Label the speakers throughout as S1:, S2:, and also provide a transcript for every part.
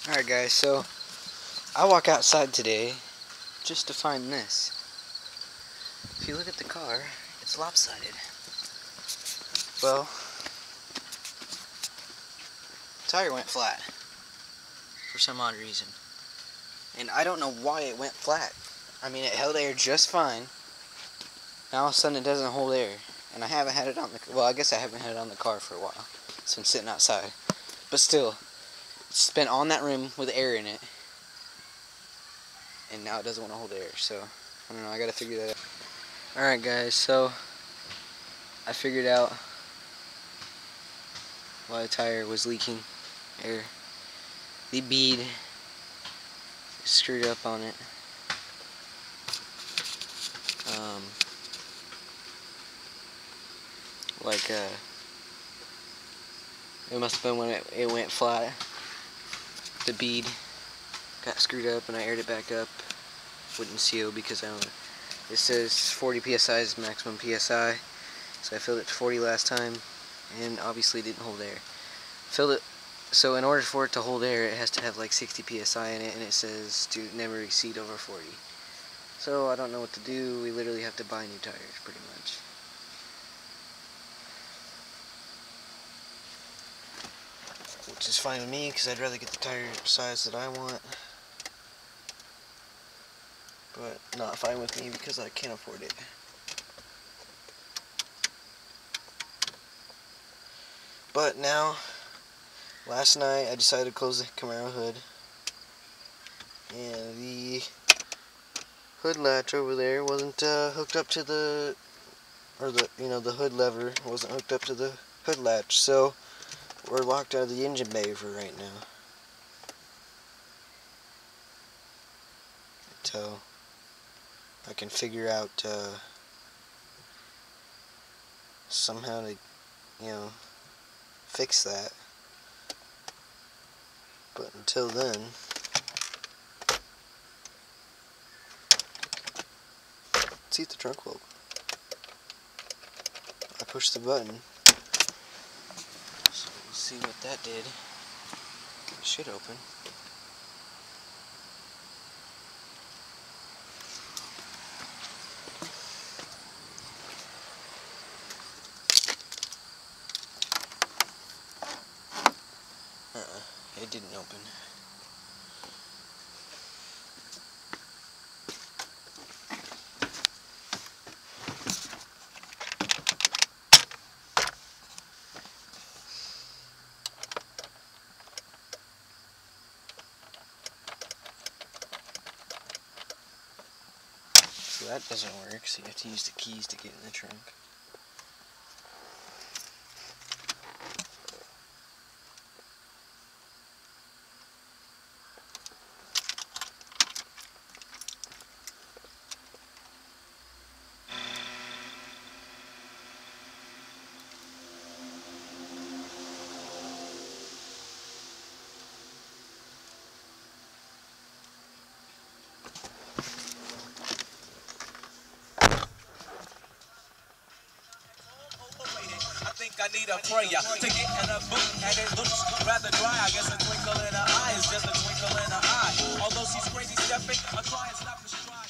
S1: Alright guys, so I walk outside today just to find this. If you look at the car, it's lopsided. Well, the tire went flat for some odd reason. And I don't know why it went flat. I mean, it held air just fine. Now all of a sudden it doesn't hold air. And I haven't had it on the, well, I guess I haven't had it on the car for a while. It's been sitting outside. But still, it's been on that rim with air in it. And now it doesn't want to hold air, so I don't know, I gotta figure that out. Alright guys, so I figured out why the tire was leaking air. The bead is screwed up on it. It must have been when it went flat. The bead got screwed up and I aired it back up. Wouldn't seal because I don't know. It says 40 psi is maximum psi, so I filled it to 40 last time, and obviously it didn't hold air. Filled it, so in order for it to hold air, it has to have like 60 psi in it, and it says to never exceed over 40. So I don't know what to do. We literally have to buy new tires, pretty much. Which is fine with me, because I'd rather get the tire size that I want. But not fine with me because I can't afford it. But now, last night I decided to close the Camaro hood, and the hood latch over there wasn't hooked up to the, the hood lever wasn't hooked up to the hood latch, so we're locked out of the engine bay for right now. Until I can figure out somehow to, fix that. But until then, see if the trunk will open. I pushed the button, so we'll see what that did. It should open. It didn't open. So that doesn't work, so you have to use the keys to get in the trunk.
S2: I need a prayer to get in a boot and it looks rather dry. I guess a twinkle in her eye is just a twinkle in her eye. Although she's crazy stepping, I try and stop the stride.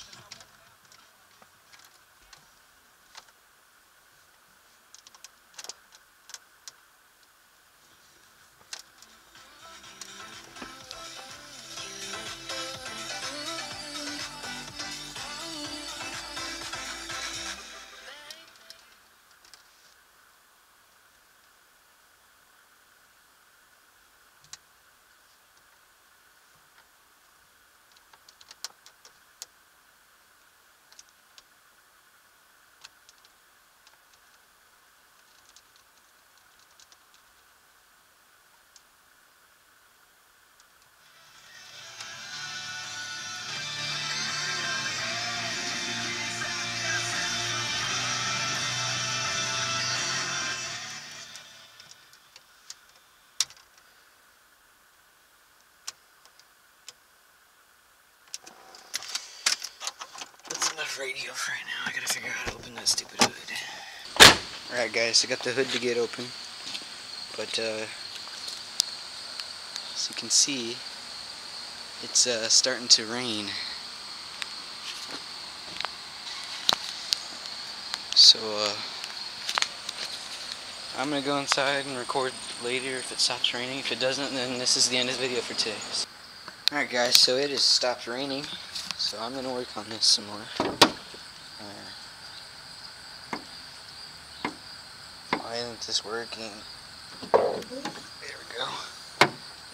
S1: That's enough radio for right now. I gotta figure out how to open that stupid hood. Alright guys, I got the hood to get open. But, as you can see, It's starting to rain. So I'm gonna go inside and record later if it stops raining. If it doesn't, then this is the end of the video for today. Alright guys, so it has stopped raining, so I'm gonna work on this some more. Why isn't this working? There we go.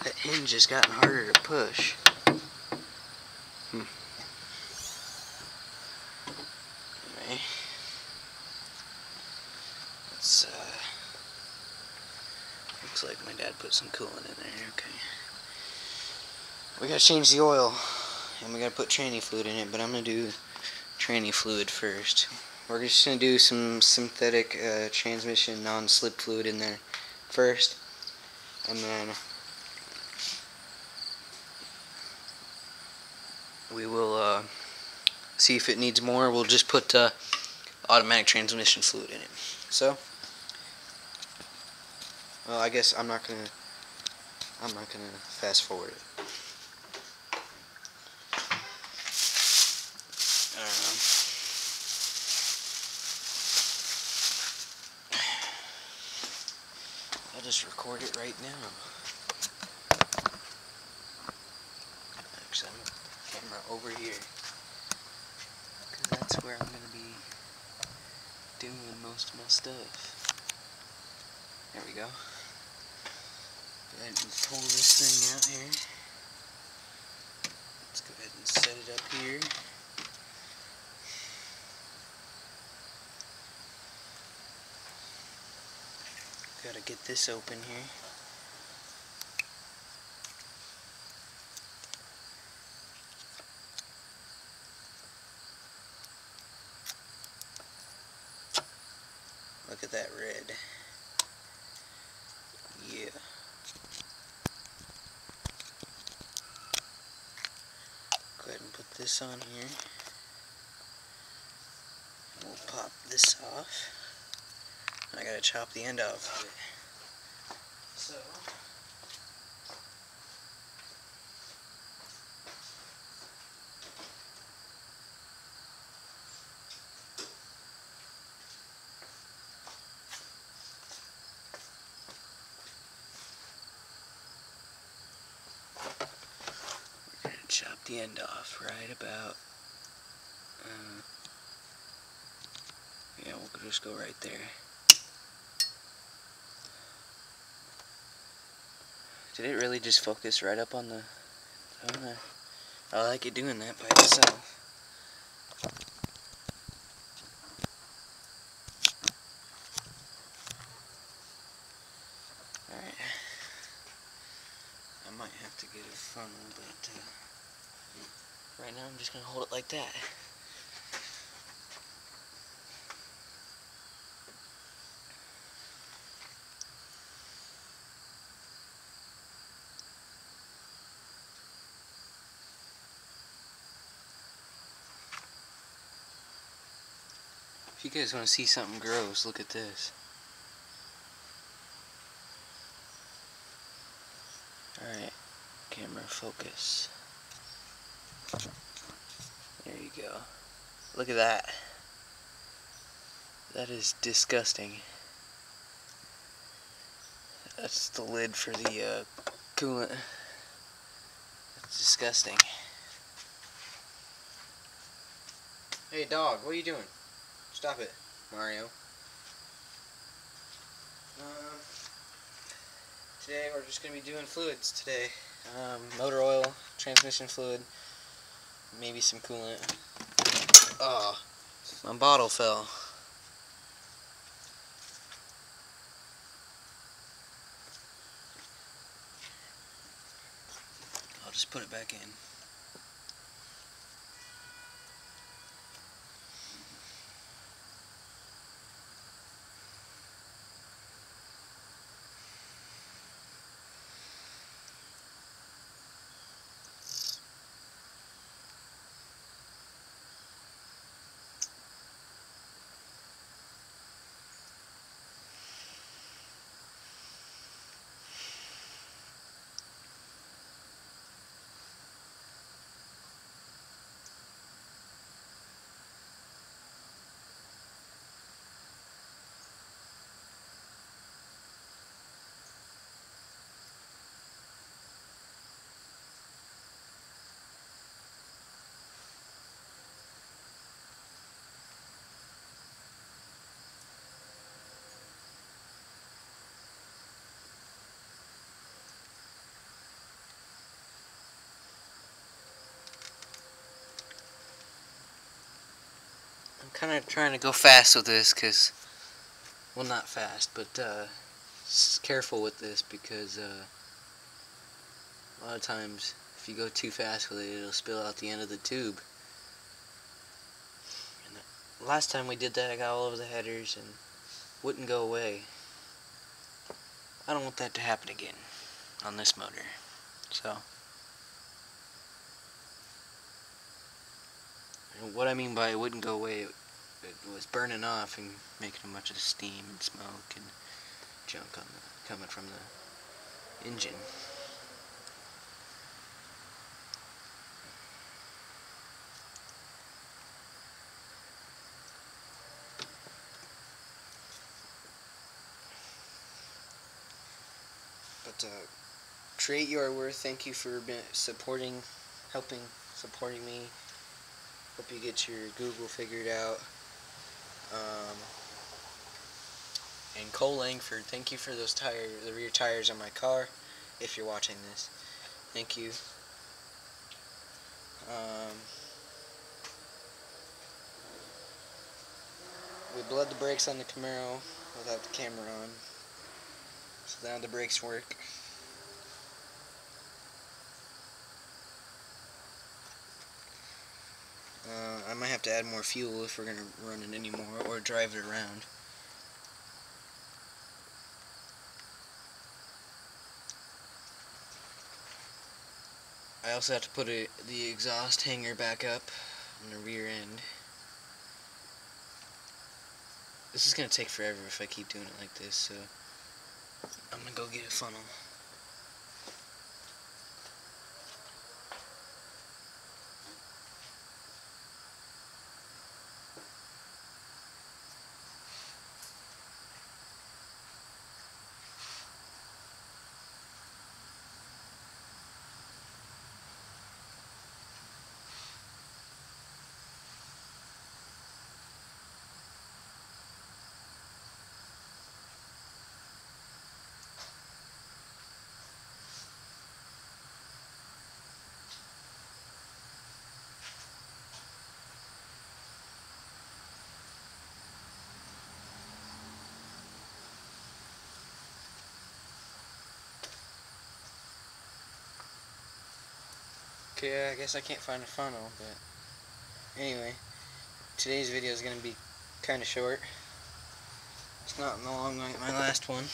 S1: That hinge has gotten harder to push. Anyway, it's looks like my dad put some coolant in there. Okay. We gotta change the oil, and we gotta put tranny fluid in it, but I'm gonna do tranny fluid first. We're just gonna do some synthetic transmission non-slip fluid in there first, and then we will see if it needs more. We'll just put automatic transmission fluid in it. So, well, I guess I'm not gonna fast forward it. I'll just record it right now. Actually, I'm gonna put the camera over here, because that's where I'm gonna be doing most of my stuff. There we go. Go ahead and pull this thing out here. Let's go ahead and set it up here. Gotta get this open here. Look at that red. Yeah. Go ahead and put this on here. We'll pop this off. I gotta chop the end off of it. So, we're gonna chop the end off right about, yeah, we'll just go right there. Did it really just focus right up on the, I like it doing that by itself. Alright. I might have to get a funnel, but right now I'm just going to hold it like that. If you guys want to see something gross, look at this. Alright, camera focus. There you go. Look at that. That is disgusting. That's the lid for the coolant. That's disgusting. Hey dog, what are you doing? Stop it, Mario. Today we're just going to be doing fluids today. Motor oil, transmission fluid, maybe some coolant. Oh, my bottle fell. I'll just put it back in. kind of trying to go fast with this, because, well, not fast, but careful with this, because a lot of times if you go too fast with it, it'll spill out the end of the tube. And the last time we did that, I got all over the headers and wouldn't go away. I don't want that to happen again on this motor. So, and what I mean by it wouldn't go away, it was burning off and making a bunch of steam and smoke and junk coming from the engine. But Create Your Worth, thank you for supporting me. Hope you get your Google figured out. And Cole Langford, thank you for those the rear tires on my car. If you're watching this, thank you. We bled the brakes on the Camaro without the camera on, so now the brakes work. I might have to add more fuel if we're going to run it anymore, or drive it around. I also have to put the exhaust hanger back up on the rear end. This is going to take forever if I keep doing it like this, so I'm going to go get a funnel. Okay, I guess I can't find a funnel, but anyway, today's video is going to be kind of short. It's not long like my last one.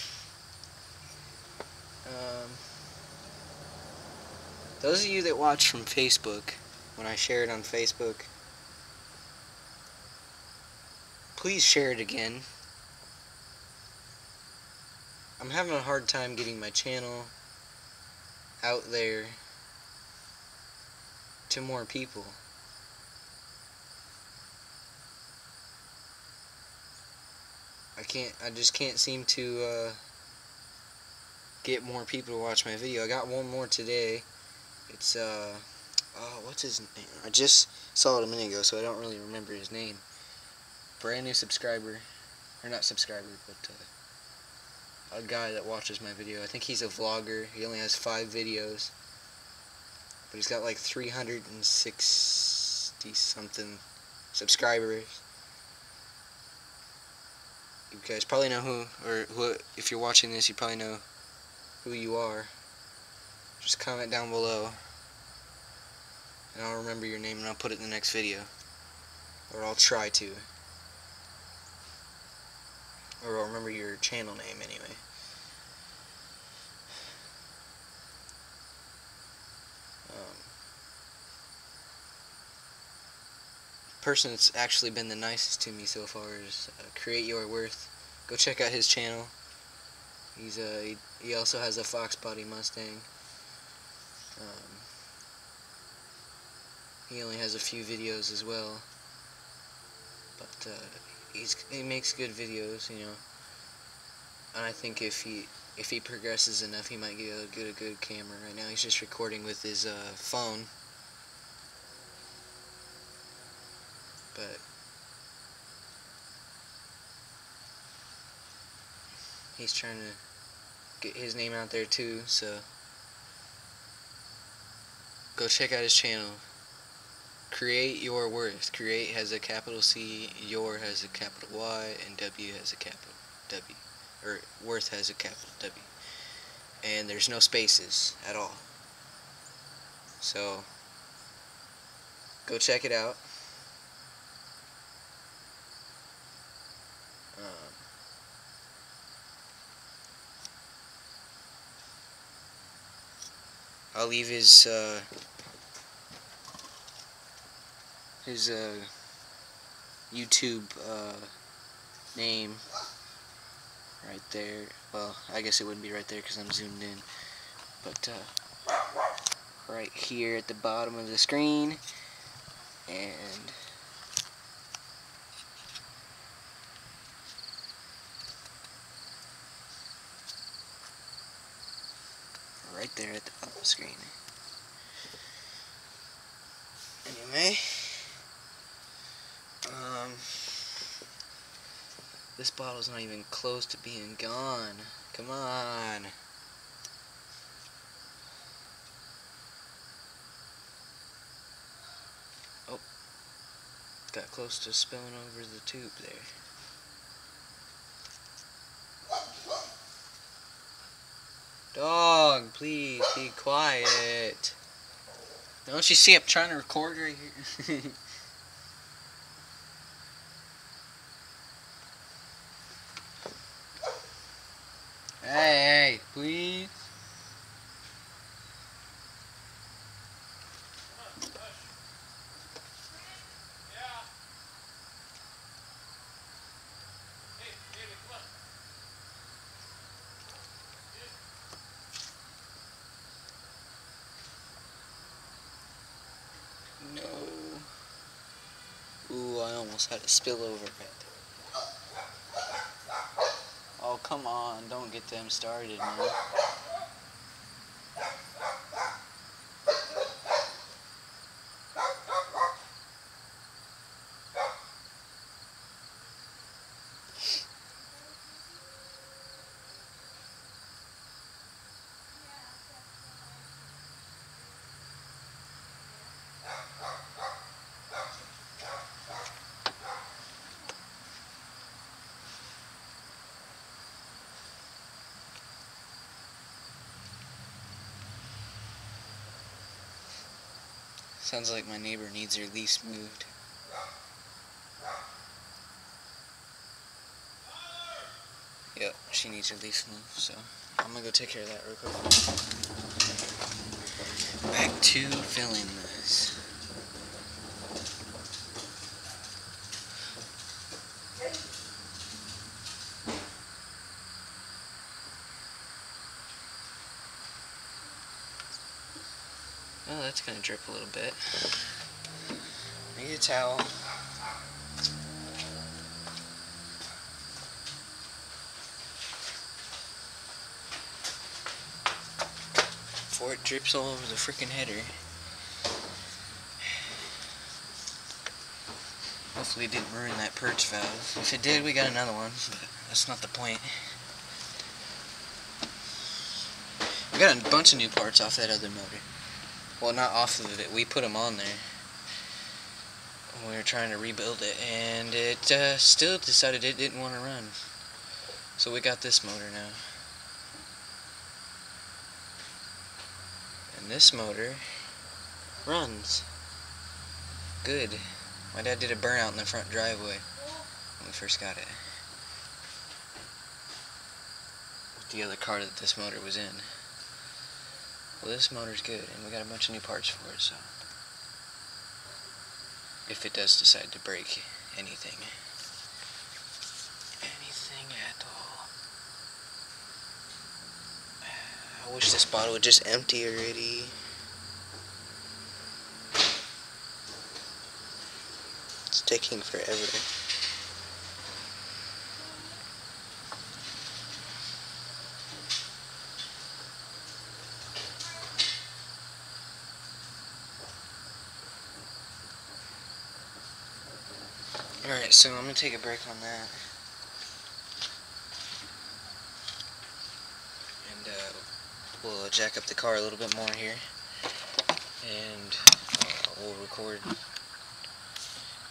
S1: Those of you that watch from Facebook, when I share it on Facebook, please share it again. I'm having a hard time getting my channel out there to more people. I just can't seem to get more people to watch my video. I got one more today. It's oh, what's his name? I just saw it a minute ago, so I don't really remember his name. Brand new subscriber, or not subscriber, but a guy that watches my video. I think he's a vlogger. He only has 5 videos, but he's got like 360 something subscribers. You guys probably know who if you're watching this, you probably know who you are. Just comment down below, and I'll remember your name and I'll put it in the next video, or I'll try to, or I'll remember your channel name anyway. Person that's actually been the nicest to me so far is Create Your Worth. Go check out his channel. He also has a Fox Body Mustang. He only has a few videos as well, but he makes good videos, you know. And I think if he progresses enough, he might get a good camera. Right now, he's just recording with his phone. But he's trying to get his name out there too, so go check out his channel, Create Your Worth. Create has a capital C, Your has a capital Y, and W has a capital W. Or Worth has a capital W. And there's no spaces at all. So, go check it out. I'll leave his YouTube name right there. Well, I guess it wouldn't be right there because I'm zoomed in, but right here at the bottom of the screen, and right there at the bottom of the screen. Anyway, this bottle's not even close to being gone. Come on. Oh, got close to spilling over the tube there. Dog, please be quiet. Don't you see I'm trying to record right here? Hey, please. No. Ooh, I almost had a spill over it. Oh, come on. Don't get them started, man. Sounds like my neighbor needs her lease moved. Yep, she needs her lease moved, so I'm gonna go take care of that real quick. Back to filling this. Oh, that's gonna drip a little bit. Need a towel. Before it drips all over the freaking header. Hopefully it didn't ruin that purge valve. If it did, we got another one, but that's not the point. We got a bunch of new parts off that other motor. Well, not off of it, we put them on there. We were trying to rebuild it, and it still decided it didn't want to run. So we got this motor now. And this motor runs good. My dad did a burnout in the front driveway when we first got it, with the other car that this motor was in. Well, this motor's good, and we got a bunch of new parts for it, so if it does decide to break anything at all. I wish this bottle would just empty already. It's taking forever. Alright, so I'm going to take a break on that. And we'll jack up the car a little bit more here. And we'll record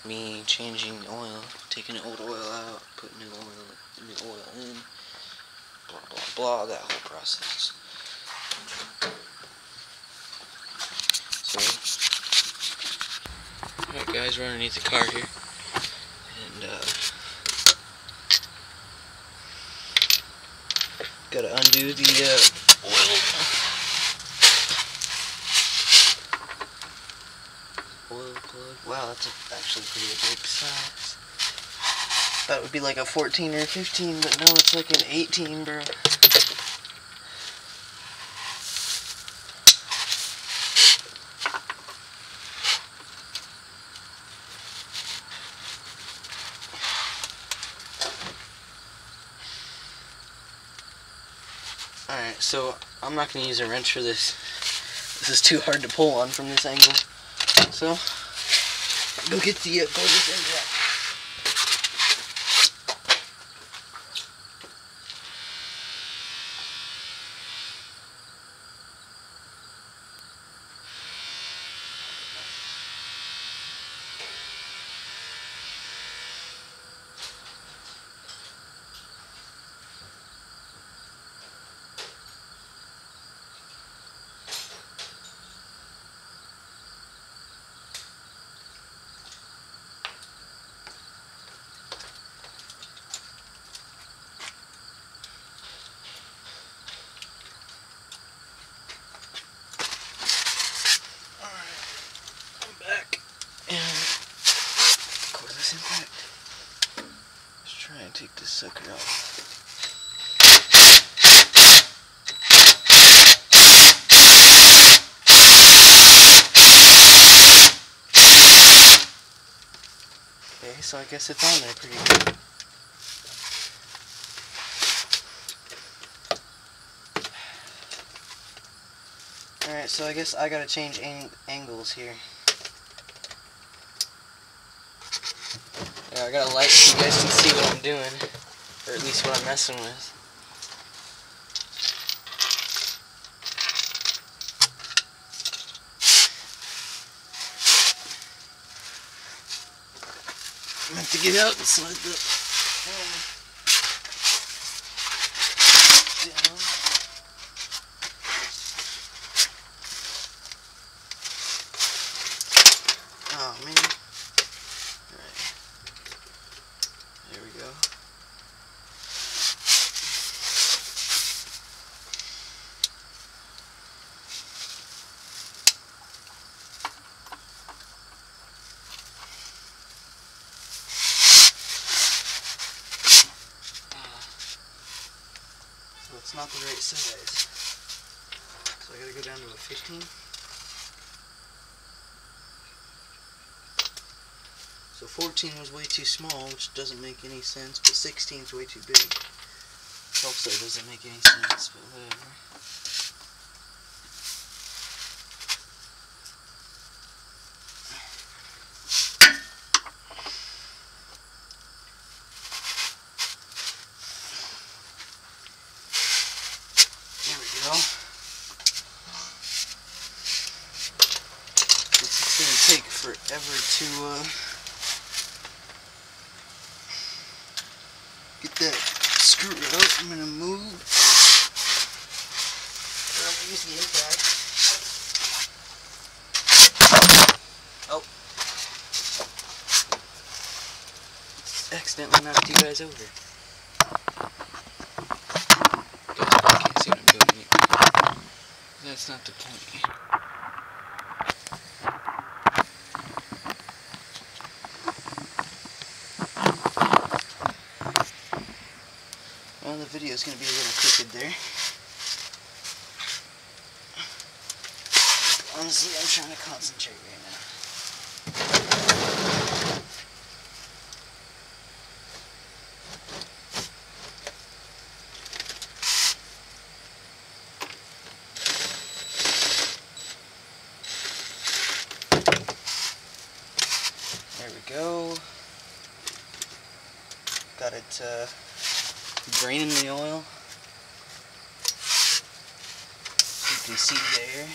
S1: me changing oil, taking old oil out, putting new oil in, blah blah blah, that whole process. So, alright guys, we're underneath the car here, and gotta undo the oil plug. Wow, that's actually pretty big size. Thought it would be like a 14 or 15, but no, it's like an 18, bro. Alright, so I'm not going to use a wrench for this. This is too hard to pull on from this angle. So, go get the gorgeous end wrap. Let's try and take this sucker off. Okay, so I guess it's on there pretty good. Alright, so I guess I gotta change angles here. Yeah, I got a light so you guys can see what I'm doing, or at least what I'm messing with. I have to get out and slide the down. Oh man. Alright. There we go. So it's not the right size. So I gotta go down to a 15. So 14 was way too small, which doesn't make any sense, but 16 is way too big. Also doesn't make any sense, but whatever. There we go. This is going to take forever to get that screw out. I'm going to move. I'm going to use the impact. Oh. Accidentally knocked you guys over. I can't see what I'm doing here. That's not the point. Well, the video is going to be a little crooked there. Honestly, I'm trying to concentrate right now. There we go. Got it draining the oil. You can see there.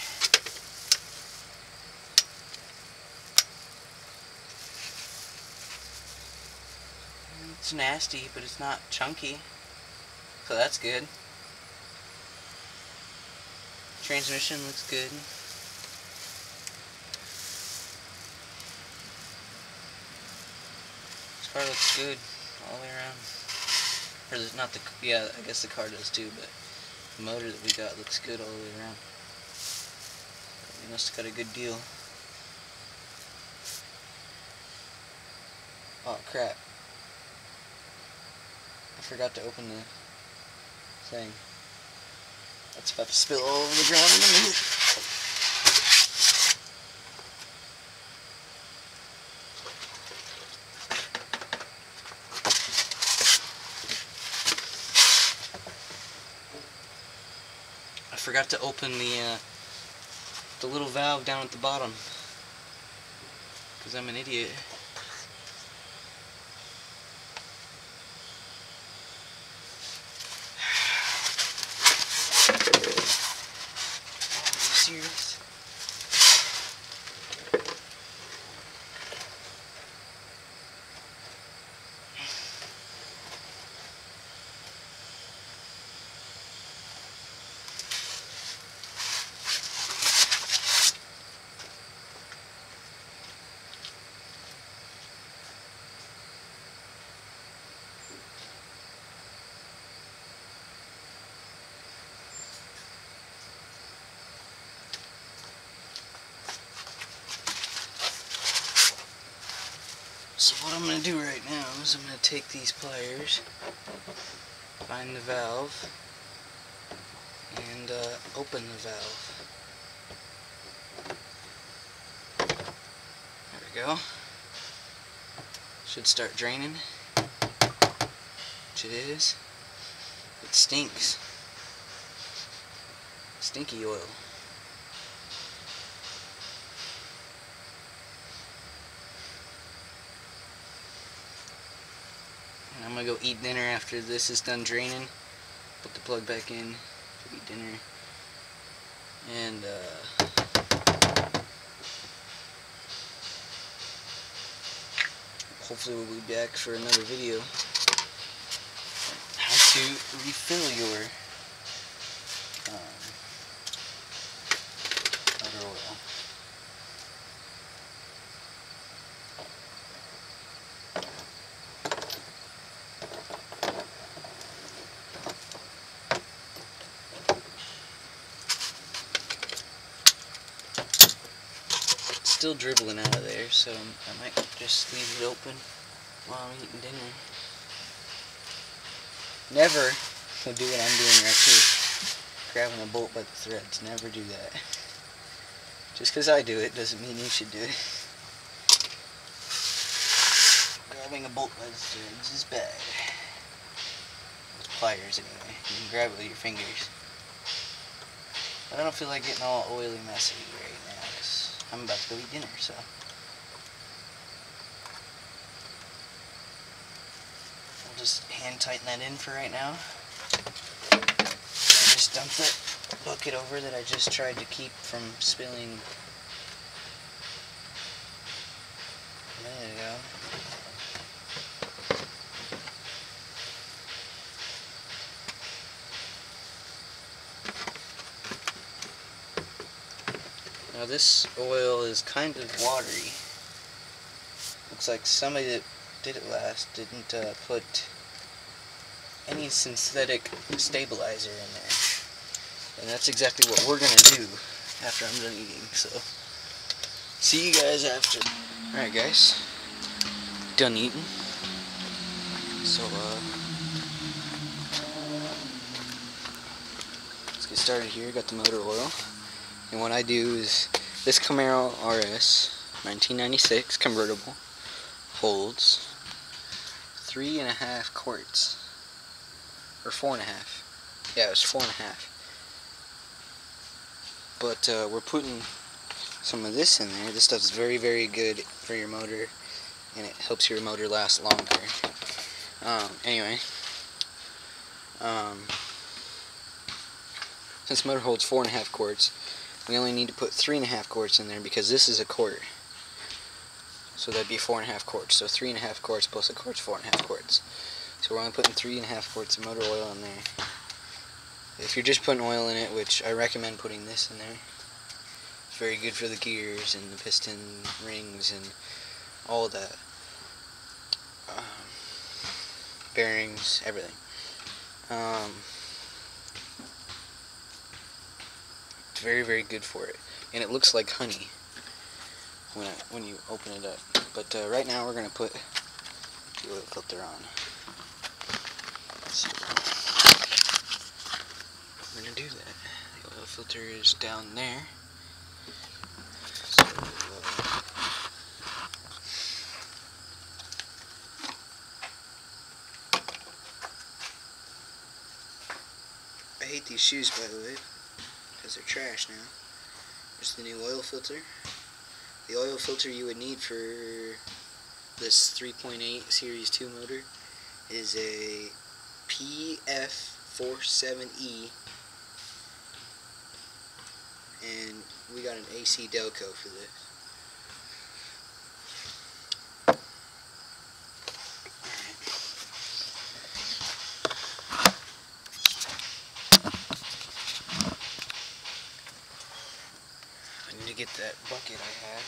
S1: It's nasty, but it's not chunky, so that's good. Transmission looks good. This car looks good all the way around. Or not the, yeah, I guess the car does too, but the motor that we got looks good all the way around. We must have got a good deal. Oh crap. I forgot to open the thing. That's about to spill all over the ground in a minute. I forgot to open the little valve down at the bottom because I'm an idiot. Serious? So what I'm going to do right now is I'm going to take these pliers, find the valve, and open the valve. There we go. Should start draining, which it is. It stinks. Stinky oil. I'm gonna go eat dinner after this is done draining. Put the plug back in, eat dinner, and hopefully we'll be back for another video. How to refill your motor oil. Still dribbling out of there, so I might just leave it open while I'm eating dinner. Never will do what I'm doing right here, grabbing a bolt by the threads. Never do that. Just because I do it doesn't mean you should do it. Grabbing a bolt by the threads is bad. With pliers anyway. You can grab it with your fingers. But I don't feel like getting all oily messy right now. I'm about to go eat dinner, so. I'll just hand tighten that in for right now. I just dumped that bucket over that I just tried to keep from spilling a minute ago. Now this oil is kind of watery. Looks like somebody that did it last didn't put any synthetic stabilizer in there. And that's exactly what we're going to do after I'm done eating. So, see you guys after. Alright guys, done eating. So, let's get started here. Got the motor oil. And what I do is, this Camaro RS 1996 convertible holds 3.5 quarts, or 4.5. Yeah, it was 4.5. But we're putting some of this in there. This stuff's very, very good for your motor, and it helps your motor last longer. Anyway, since the motor holds 4.5 quarts, we only need to put 3.5 quarts in there because this is a quart. So that'd be 4.5 quarts. So 3.5 quarts plus a quart's 4.5 quarts. So we're only putting 3.5 quarts of motor oil in there. If you're just putting oil in it, which I recommend putting this in there, it's very good for the gears and the piston rings and all of that. Bearings, everything. It's very, very good for it. And it looks like honey when you open it up. But right now we're going to put the oil filter on. So I'm going to do that. The oil filter is down there. So, I hate these shoes, by the way, because they're trash now. There's the new oil filter. The oil filter you would need for this 3.8 Series 2 motor is a PF47E, and we got an AC Delco for this. I need to get that bucket I had.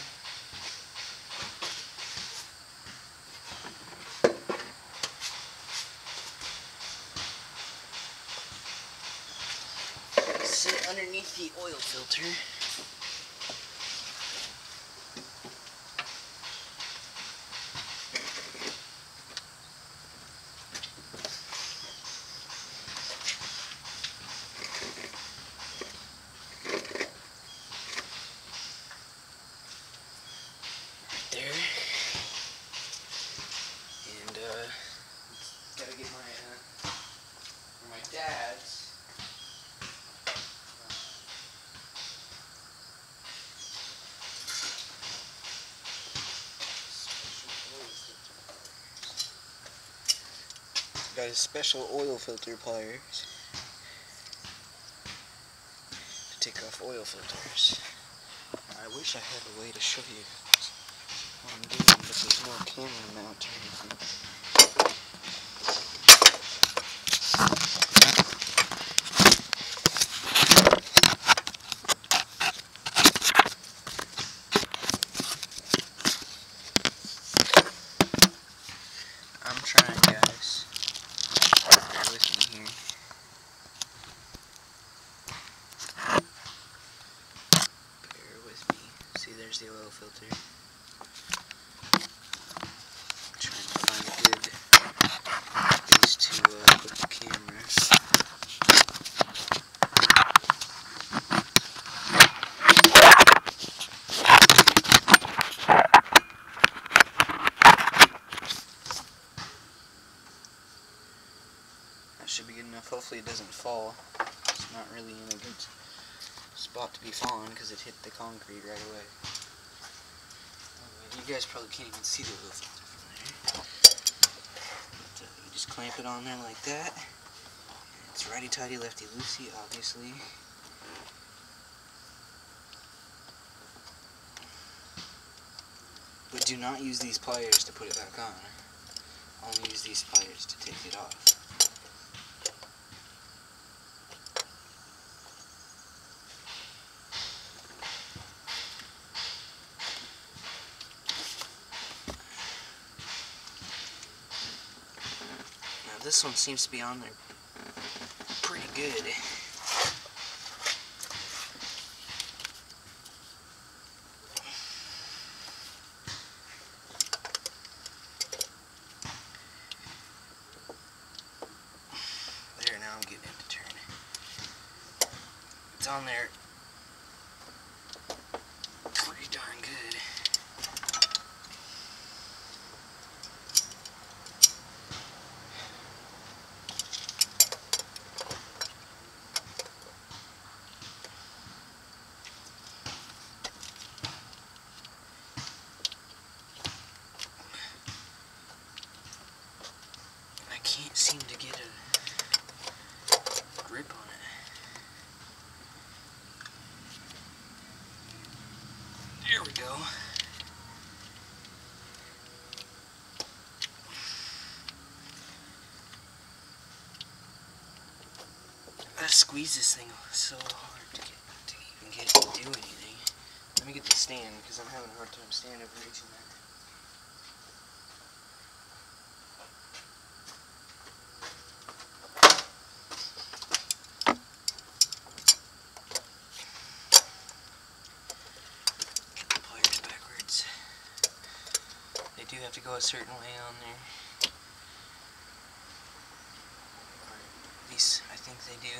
S1: Sit underneath the oil filter. There. And gotta get my dad's got his special oil filter pliers to take off oil filters. I wish I had a way to show you what I'm doing, but there's no camera mount or anything. I'm trying, guys. Bear with me here. Bear with me. See, there's the oil filter. I'm trying to find a good place to put the camera. That should be good enough. Hopefully it doesn't fall. It's not really in a good spot to be falling because it hit the concrete right away. You guys probably can't even see the oil filter from there. But, you just clamp it on there like that. It's righty-tighty, lefty-loosey, obviously. But do not use these pliers to put it back on. Only use these pliers to take it off. Now this one seems to be on there pretty good. There, now I'm getting it to turn. It's on there pretty darn good. I can't seem to get a grip on it. There we go. gotta squeeze this thing so hard to even get it to do anything. Let me get the stand because I'm having a hard time standing up and reaching that. Get the pliers backwards. They do have to go a certain way on there. Or at least I think they do.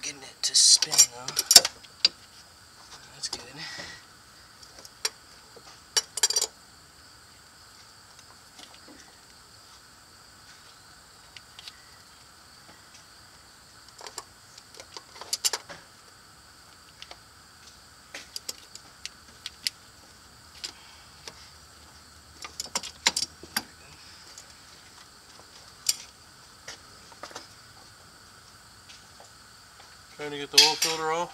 S1: Getting it to spin though. That's good.
S3: Trying to get the oil filter off?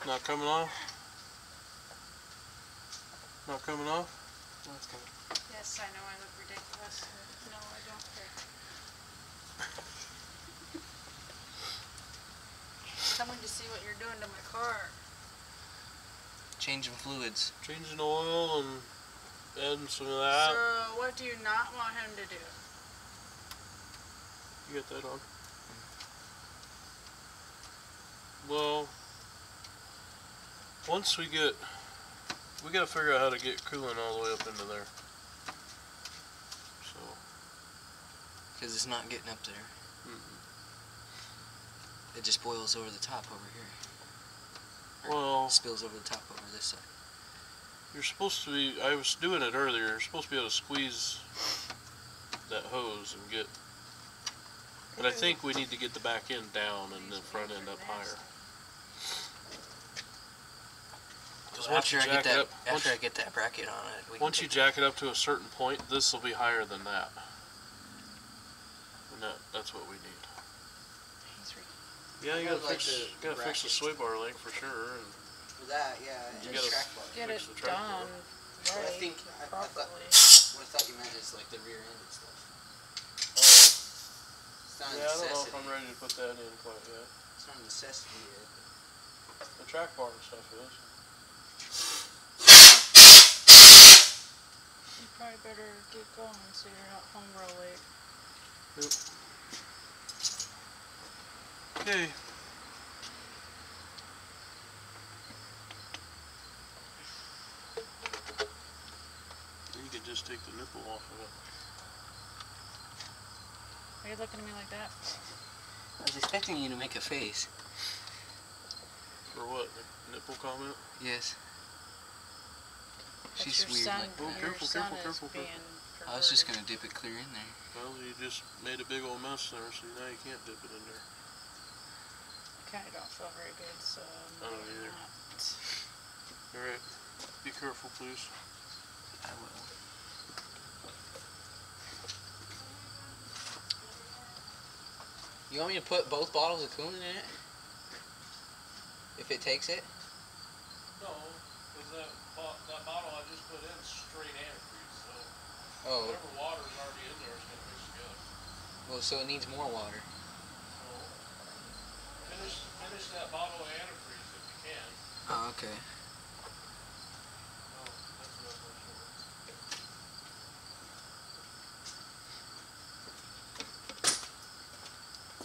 S3: Not coming off? Not coming off?
S1: No, it's coming.
S4: Yes, I know I look ridiculous. No, I don't care. Coming to see what you're doing to my car.
S1: Changing fluids.
S3: Changing oil and adding some of that.
S4: So, what do you not want him to do?
S3: You got that on? Well, once we gotta figure out how to get coolant all the way up into there. So.
S1: Because it's not getting up there.
S3: Mm-mm.
S1: It just boils over the top over here. Or
S3: Well,
S1: spills over the top over this side.
S3: you're supposed to be, I was doing it earlier, you're supposed to be able to squeeze that hose and get, but I think we need to get the back end down and the front end up higher. Because once you jack it up,
S1: after I get that bracket on it,
S3: once you jack it up to a certain point, this will be higher than that. And that's what we need. Yeah, you gotta fix the sway bar link for sure. And
S1: For that, yeah,
S3: You
S1: and
S3: gotta
S1: track bar.
S4: Get it
S3: Fix the track
S4: done
S1: But I
S4: right,
S1: think I thought
S4: properly.
S1: what I thought you meant is like the rear end and stuff. It's not a
S3: yeah, I don't know
S1: necessity.
S3: if I'm ready to put that in quite yet.
S1: It's not a necessity yet.
S3: The track bar and stuff is.
S4: You probably better get going so you're not home real late.
S3: Okay. You could just take the nipple off of it.
S4: Are you looking at me like that?
S1: I was expecting you to make a face.
S3: For what? Nipple comment?
S1: Yes.
S4: That's
S1: She's
S4: your
S1: weird
S4: son,
S1: like
S3: Oh,
S4: your
S3: careful,
S4: son
S3: careful,
S4: is
S3: careful,
S4: being
S1: I was just
S4: perverted.
S1: gonna dip it clear in there.
S3: Well, you just made a big old mess there, so now you can't dip it in there.
S4: Kinda don't feel very good, so
S3: I don't
S4: maybe
S3: either.
S4: not.
S3: Alright. Be careful, please.
S1: I will. You want me to put both bottles of coolant in it? If it takes it?
S3: No, because that bottle I just put in straight antifreeze, so
S1: Oh,
S3: whatever water's already in there is going to mix together.
S1: well, so it needs more water.
S3: So finish that bottle of antifreeze if you can.
S1: Oh, okay.
S3: Oh, that's what I was showing.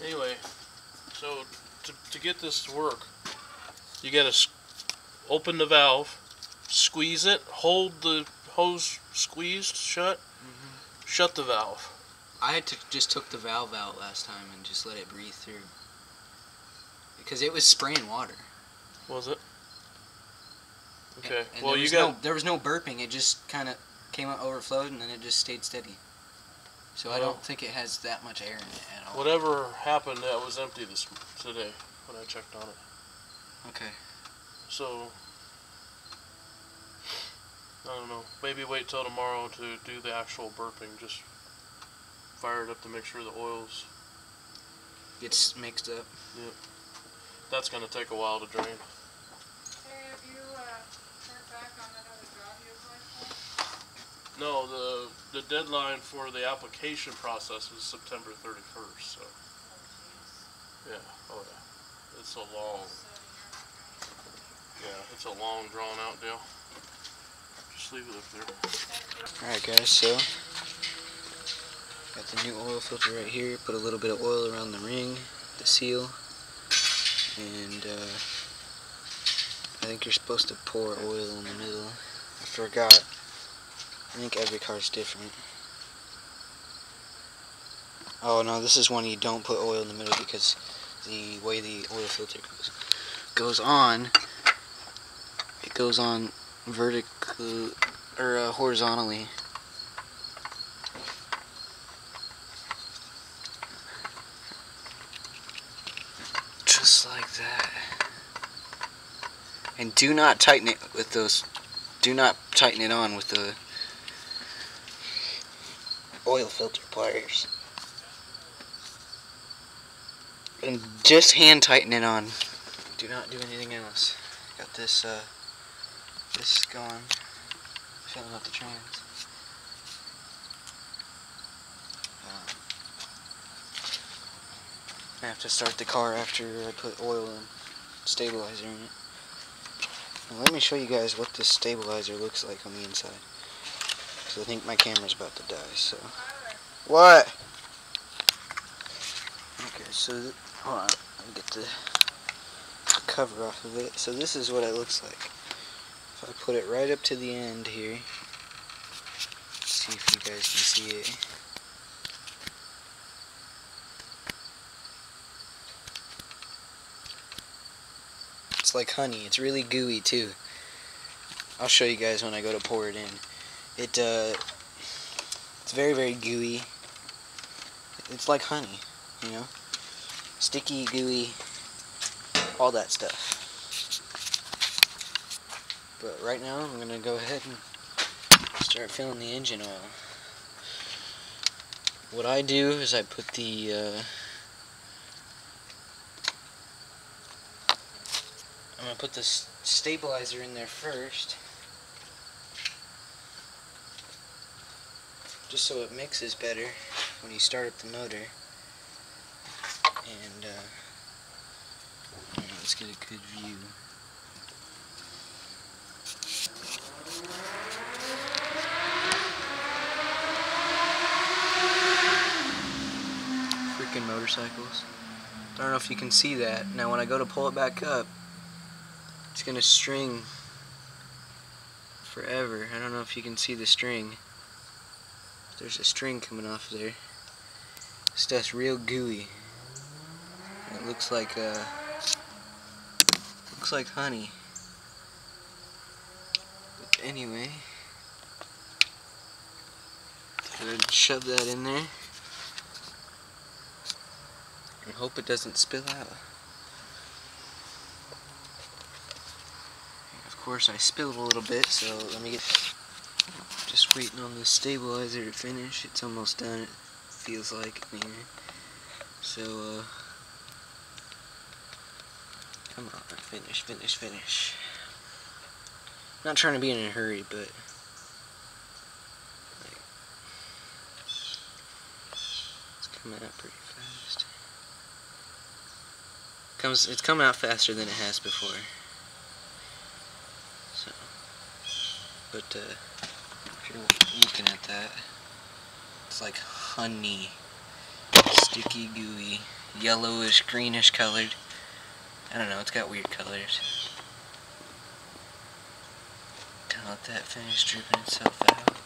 S3: Anyway, so to get this to work, you got to open the valve, squeeze it, hold the hose squeezed shut, shut the valve.
S1: I just took the valve out last time and just let it breathe through. Because it was spraying water.
S3: Was it? Okay.
S1: And
S3: Well,
S1: there was no burping. It just kind of came out, overflowed, and then it just stayed steady. So I don't think it has that much air in it at all.
S3: whatever happened, that was empty today when I checked on it.
S1: Okay.
S3: So I don't know. Maybe wait till tomorrow to do the actual burping. Just fire it up to make sure the oil's.
S1: Gets mixed up.
S3: Yep. That's going to take a while to drain.
S4: Hey, have you heard back on that other job you applied for?
S3: No, the deadline for the application process is September 31st. So
S4: Oh, jeez.
S3: yeah, oh yeah, it's a long,
S4: So you're not going to
S3: yeah, it's a long drawn out deal. Just leave it up there.
S1: Alright guys, so got the new oil filter right here. Put a little bit of oil around the ring, the seal, and I think you're supposed to pour oil in the middle. I forgot. I think every car's different. Oh no, this is one you don't put oil in the middle because the way the oil filter goes on, it goes on vertically or horizontally. Just like that. And do not tighten it with those. Do not tighten it on with the oil filter pliers. And just hand tighten it on. Do not do anything else. Got this this going. Filling up the trans. I have to start the car after I put oil and stabilizer in it. Now let me show you guys what this stabilizer looks like on the inside. Because I think my camera's about to die, so. What? Okay, so, hold on. Let me get the cover off of it. So this is what it looks like. If I put it right up to the end here. Let's see if you guys can see it. It's like honey. It's really gooey too. I'll show you guys when I go to pour it in. It's very, very gooey. It's like honey, you know? Sticky, gooey, all that stuff. But right now, I'm gonna go ahead and start filling the engine oil. What I do is I put the I'm going to put the stabilizer in there first, just so it mixes better when you start up the motor. And let's get a good view. Freaking motorcycles. I don't know if you can see that. Now when I go to pull it back up, it's gonna string forever. I don't know if you can see the string. There's a string coming off there. Stuff's real gooey. It looks like honey. But anyway, go ahead and shove that in there and hope it doesn't spill out. Of course I spilled a little bit, so let me get, just waiting on the stabilizer to finish. It's almost done, it feels like in here. So come on, finish, finish, finish. Not trying to be in a hurry, but like, it's coming out pretty fast. It's coming out faster than it has before. So, but if you're looking at that, it's like honey, sticky, gooey, yellowish, greenish colored. I don't know, it's got weird colors. Gonna let that finish dripping itself out.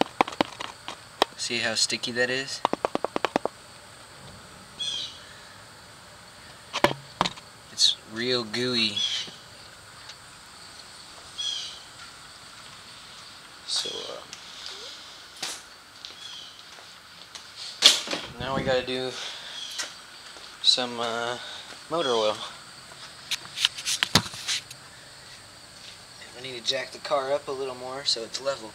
S1: See how sticky that is? It's real gooey. So, now we gotta do some motor oil. I need to jack the car up a little more so it's level.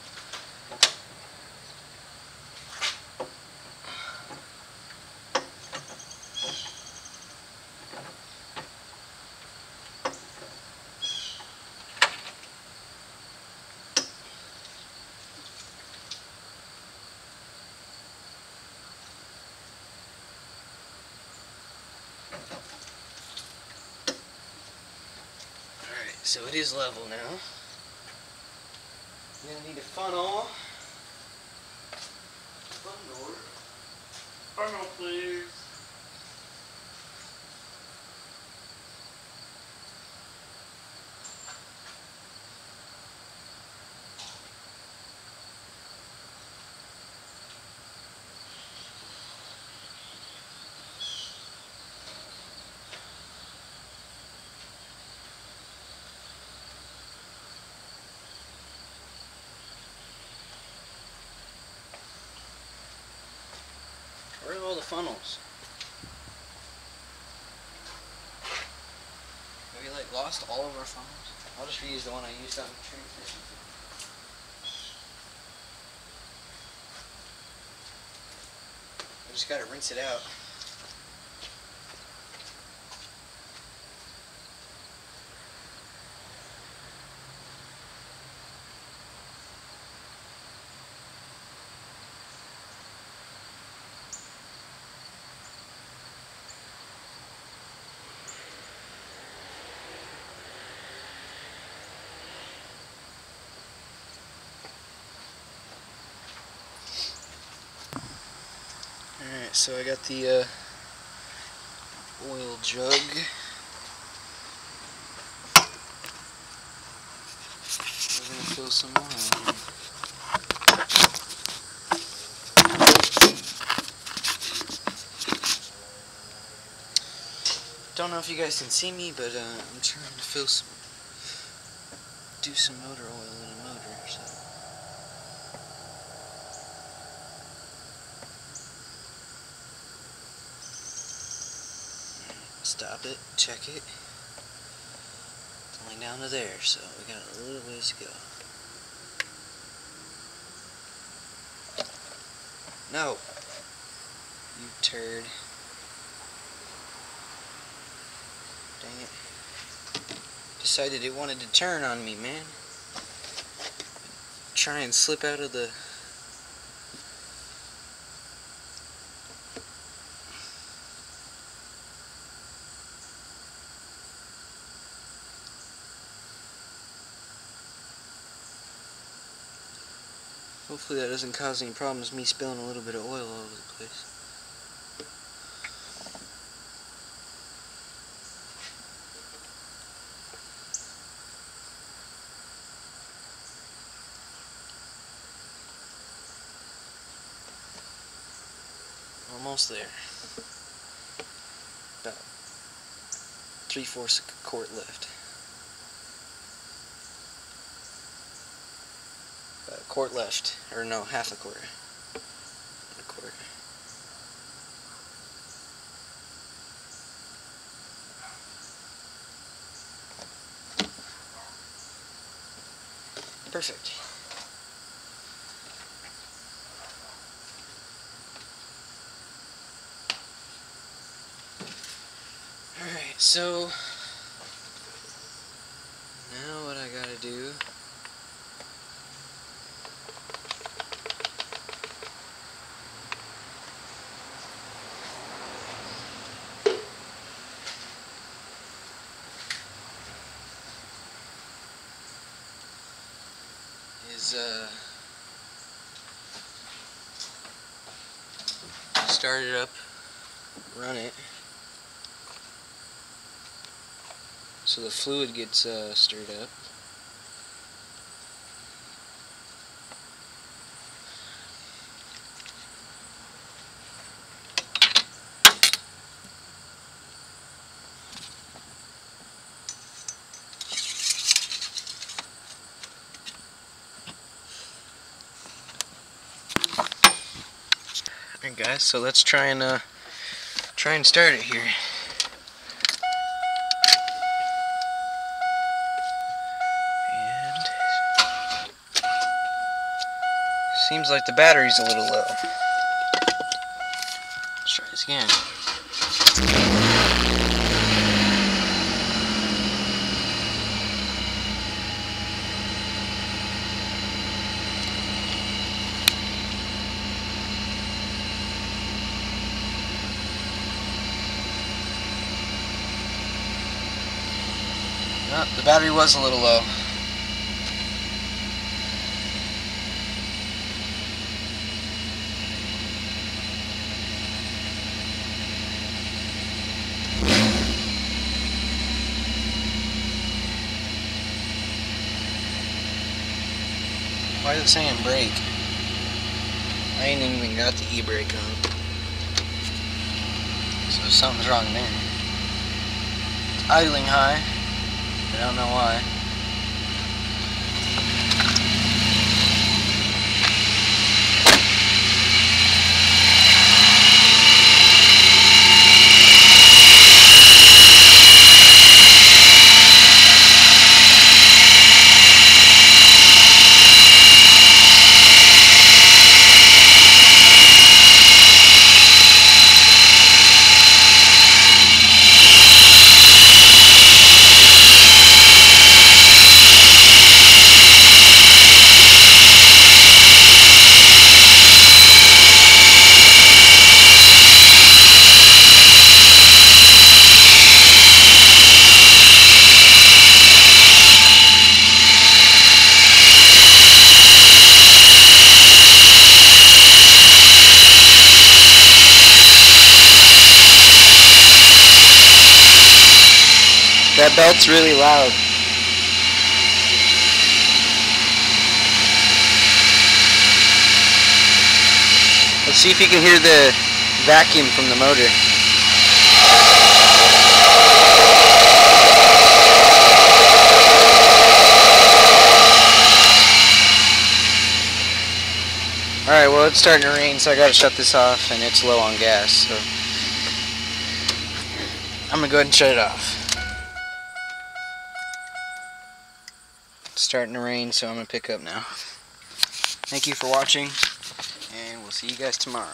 S1: Alright, so it is level now. I'm gonna need a funnel.
S3: Funnel, please.
S1: Where are all the funnels? Have we like lost all of our funnels? I'll just reuse the one I used on the train station. I just gotta rinse it out. Alright, so I got the oil jug. We're gonna fill some oil. Don't know if you guys can see me, but I'm trying to do some motor oil in a motor. So. Stop it, check it. It's only down to there, so we got a little ways to go. No! You turd. Dang it. Decided it wanted to turn on me, man. Try and slip out of the... Hopefully that doesn't cause any problems, me spilling a little bit of oil all over the place. Almost there. About 3/4 a quart left. A quart left, or no, half a quart. A quart. Perfect. Alright, so now what I gotta do is start it up, run it, so the fluid gets stirred up. Alright guys, so let's try and start it here. And seems like the battery's a little low. Let's try this again. The battery was a little low. Why is it saying brake? I ain't even got the e-brake on. So something's wrong there. It's idling high. I don't know why. That belt's really loud. Let's see if you can hear the vacuum from the motor. Alright, well it's starting to rain, so I gotta shut this off, and it's low on gas, so I'm gonna go ahead and shut it off. It's starting to rain, so I'm gonna pick up now. Thank you for watching, and we'll see you guys tomorrow.